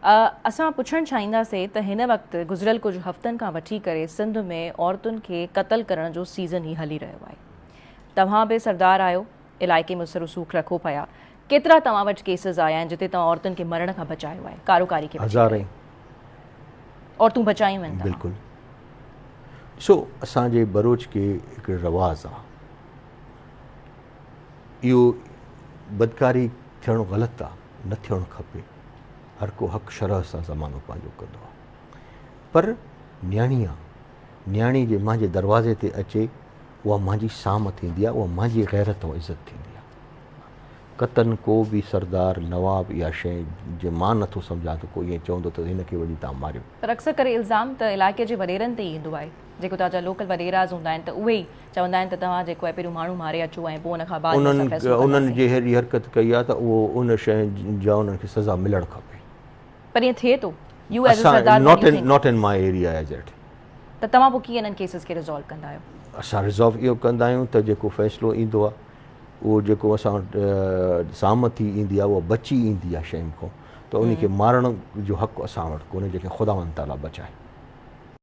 असां पुछणु चाहींदासीं त हिन वक़्तु गुज़िरियल कुझु हफ़्तनि खां वठी करे सिंध में औरतुनि खे क़त्ल करण जो सीज़न ई हली रहियो आहे। तव्हां बि सरदार आहियो, इलाइक़े में उसर रसूख़ रखो पिया, केतिरा तव्हां वटि केसिस आया आहिनि जिते तव्हां औरतुनि खे मरण खां बचायो आहे, कारोकारी खे? हज़ारे औरतूं बचायूं आहिनि? बिल्कुलु। ॾिसो, असांजे बरोच के हिकिड़ो रवाज़ आहे, इहो बदकारी थियणु ग़लति आहे, न थियणु खपे। हर को हक़ शरह सां ज़मानो पंहिंजो कंदो आहे, पर न्याणी आहे, न्याणी जे मुंहिंजे दरवाज़े ते अचे, उहा मुंहिंजी साम थींदी आहे, उहा मुंहिंजी गैरत ऐं इज़त थींदी आहे। क़तन को बि सरदार नवाब इहा शइ जे मां नथो सम्झां त कोई ईअं चवंदो त हिनखे वञी तव्हां मारियो। पर अक्सर करे इल्ज़ाम त इलाइक़े जे वॾेरनि ते ईंदो आहे, जेको तव्हांजा लोकल वॾेराज़ हूंदा आहिनि त उहे ई चवंदा आहिनि त तव्हां जेको आहे पहिरियों माण्हू मारे अचो ऐं पोइ उन खां बाद उन्हनि जे अहिड़ी हरकत कई आहे त उहो उन शइ जा उन्हनि खे सज़ा मिलणु खपे। पर ईअं थिए थो? Not in my area age it. त तव्हां पोइ कीअं इन्हनि केसिस खे रिज़ॉल्व कंदा आहियो? असां रिज़ॉल्व इहो कंदा आहियूं त जेको फ़ैसिलो ईंदो आहे, उहो जेको असां वटि साम थी ईंदी आहे, उहा बची ईंदी आहे शयुनि खां, त उन खे मारण जो हक़ु असां वटि कोन्हे, जेके ख़ुदावंद ताला बचाए।